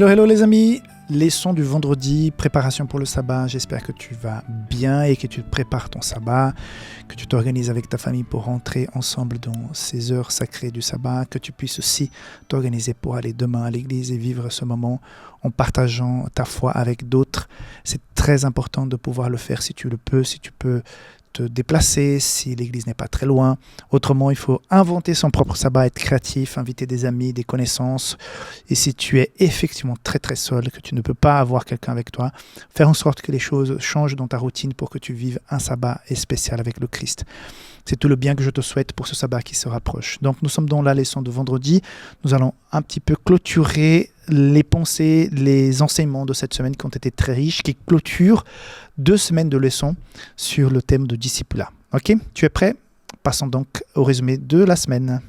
Hello les amis, leçon du vendredi, préparation pour le sabbat. J'espère que tu vas bien et que tu prépares ton sabbat, que tu t'organises avec ta famille pour rentrer ensemble dans ces heures sacrées du sabbat, que tu puisses aussi t'organiser pour aller demain à l'église et vivre ce moment en partageant ta foi avec d'autres. C'est très important de pouvoir le faire si tu peux te déplacer, si l'église n'est pas très loin. Autrement, il faut inventer son propre sabbat, être créatif, inviter des amis, des connaissances. Et si tu es effectivement très très seul, que tu ne peux pas avoir quelqu'un avec toi, faire en sorte que les choses changent dans ta routine pour que tu vives un sabbat spécial avec le Christ. C'est tout le bien que je te souhaite pour ce sabbat qui se rapproche. Donc nous sommes dans la leçon de vendredi. Nous allons un petit peu clôturer les pensées, les enseignements de cette semaine qui ont été très riches, qui clôturent 2 semaines de leçons sur le thème de discipulat. Ok, tu es prêt? Passons donc au résumé de la semaine.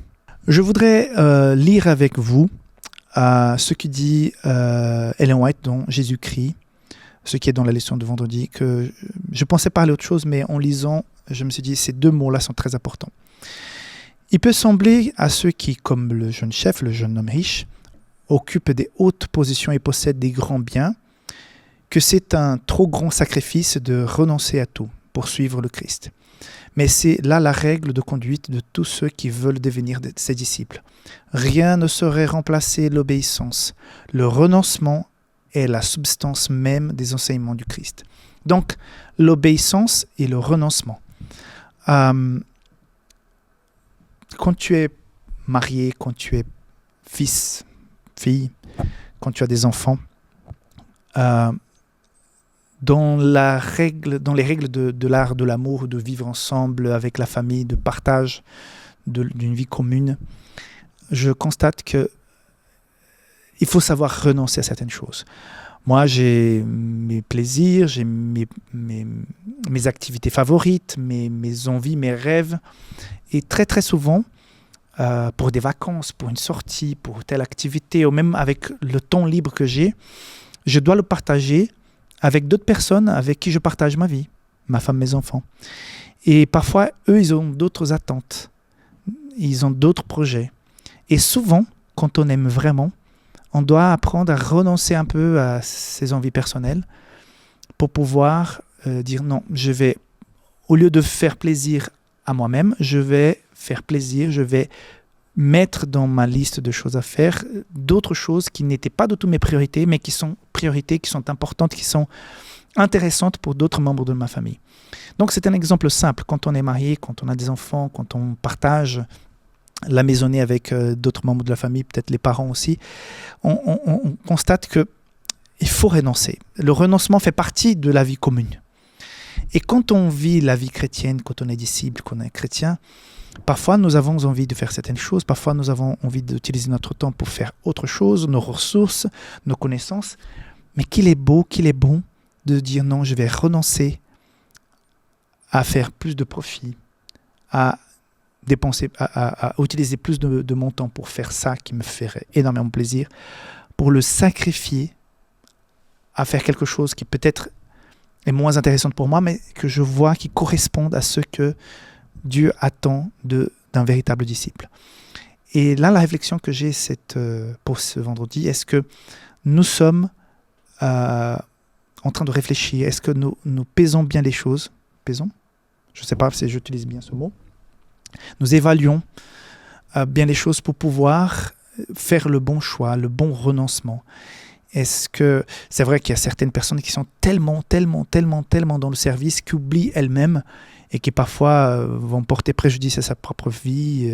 Je voudrais lire avec vous ce que dit Ellen White dans Jésus-Christ, ce qui est dans la leçon de vendredi, que je pensais parler autre chose, mais en lisant, je me suis dit ces 2 mots-là sont très importants. Il peut sembler à ceux qui, comme le jeune chef, le jeune homme riche, occupent des hautes positions et possèdent des grands biens, que c'est un trop grand sacrifice de renoncer à tout pour suivre le Christ. Mais c'est là la règle de conduite de tous ceux qui veulent devenir ses disciples. Rien ne saurait remplacer l'obéissance. Le renoncement est la substance même des enseignements du Christ. Donc, l'obéissance et le renoncement. Quand tu es marié, quand tu es fils, fille, quand tu as des enfants, dans les règles de l'art de l'amour, de vivre ensemble avec la famille, de partage d'une vie commune, je constate que il faut savoir renoncer à certaines choses. Moi, j'ai mes plaisirs, j'ai mes activités favorites, mes envies, mes rêves. Et très, très souvent, pour des vacances, pour une sortie, pour telle activité, ou même avec le temps libre que j'ai, je dois le partager avec d'autres personnes avec qui je partage ma vie, ma femme, mes enfants. Et parfois, eux, ils ont d'autres attentes. Ils ont d'autres projets. Et souvent, quand on aime vraiment, on doit apprendre à renoncer un peu à ses envies personnelles pour pouvoir dire non, je vais, au lieu de faire plaisir à moi-même, je vais faire plaisir, je vais mettre dans ma liste de choses à faire d'autres choses qui n'étaient pas du tout mes priorités, mais qui sont priorités, qui sont importantes, qui sont intéressantes pour d'autres membres de ma famille. Donc c'est un exemple simple. Quand on est marié, quand on a des enfants, quand on partage la maisonnée avec d'autres membres de la famille, peut-être les parents aussi, on constate qu'il faut renoncer. Le renoncement fait partie de la vie commune. Et quand on vit la vie chrétienne, quand on est disciple, quand on est chrétien, parfois nous avons envie de faire certaines choses, parfois nous avons envie d'utiliser notre temps pour faire autre chose, nos ressources, nos connaissances, mais qu'il est beau, qu'il est bon de dire non, je vais renoncer à faire plus de profit, à dépenser, à utiliser plus de mon temps pour faire ça qui me ferait énormément plaisir, pour le sacrifier à faire quelque chose qui peut-être est moins intéressante pour moi, mais que je vois qui correspondent à ce que Dieu attend d'un véritable disciple. Et là, la réflexion que j'ai pour ce vendredi, est-ce que nous sommes en train de réfléchir? Est-ce que nous pesons bien les choses? Pesons? Je ne sais pas si j'utilise bien ce mot. Nous évaluons bien les choses pour pouvoir faire le bon choix, le bon renoncement. Est-ce que c'est vrai qu'il y a certaines personnes qui sont tellement dans le service qu'oublient elles-mêmes et qui parfois vont porter préjudice à sa propre vie,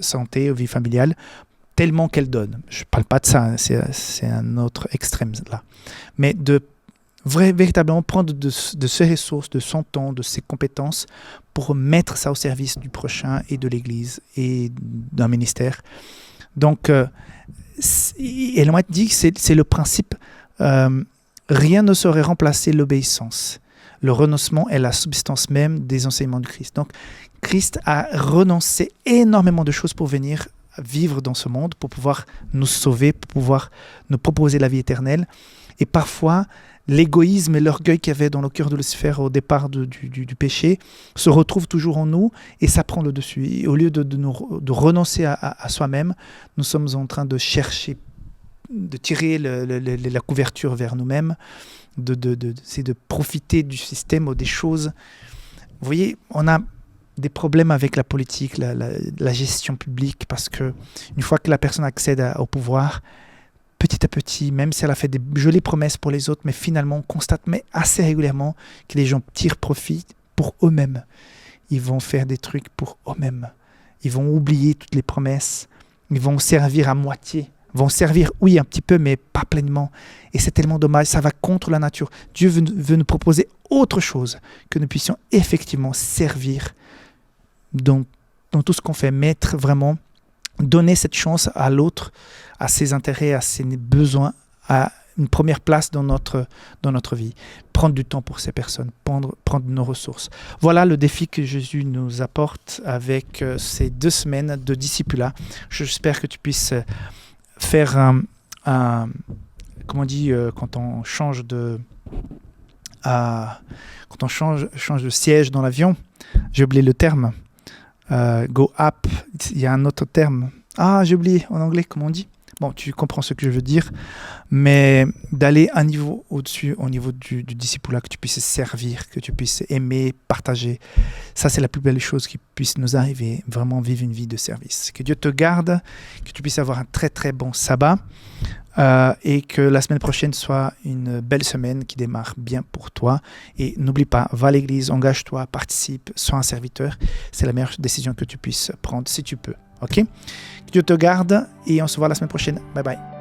santé, vie familiale, tellement qu'elles donnent. Je ne parle pas de ça, c'est un autre extrême là. Mais de véritablement prendre de ses ressources, de son temps, de ses compétences pour mettre ça au service du prochain et de l'Église et d'un ministère. Donc, Ellen White dit que c'est le principe, rien ne saurait remplacer l'obéissance. Le renoncement est la substance même des enseignements du Christ. Donc, Christ a renoncé énormément de choses pour venir vivre dans ce monde, pour pouvoir nous sauver, pour pouvoir nous proposer la vie éternelle. Et parfois, l'égoïsme et l'orgueil qu'il y avait dans le cœur de Lucifer au départ du péché se retrouvent toujours en nous et ça prend le dessus. Et au lieu de renoncer à soi-même, nous sommes en train de chercher tirer la couverture vers nous-mêmes, c'est de profiter du système ou des choses. Vous voyez, on a des problèmes avec la politique, la gestion publique, parce que une fois que la personne accède au pouvoir, petit à petit, même si elle a fait des jolies promesses pour les autres, mais finalement, on constate assez régulièrement que les gens tirent profit pour eux-mêmes. Ils vont faire des trucs pour eux-mêmes. Ils vont oublier toutes les promesses. Ils vont servir à moitié. Ils vont servir, oui, un petit peu, mais pas pleinement. Et c'est tellement dommage. Ça va contre la nature. Dieu veut nous proposer autre chose, que nous puissions effectivement servir dans tout ce qu'on fait, mettre vraiment, donner cette chance à l'autre, à ses intérêts, à ses besoins, à une première place dans notre vie. Prendre du temps pour ces personnes, prendre nos ressources. Voilà le défi que Jésus nous apporte avec ces 2 semaines de discipulat. J'espère que tu puisses faire comment on dit, quand on change de siège dans l'avion, j'ai oublié le terme. Go up, il y a un autre terme. Ah, j'ai oublié en anglais, comment on dit? Bon, tu comprends ce que je veux dire, mais d'aller un niveau au-dessus, au niveau du discipulat, que tu puisses servir, que tu puisses aimer, partager. Ça, c'est la plus belle chose qui puisse nous arriver, vraiment vivre une vie de service. Que Dieu te garde, que tu puisses avoir un très très bon sabbat et que la semaine prochaine soit une belle semaine qui démarre bien pour toi. Et n'oublie pas, va à l'église, engage-toi, participe, sois un serviteur. C'est la meilleure décision que tu puisses prendre si tu peux. Ok? Que Dieu te garde et on se voit la semaine prochaine. Bye bye.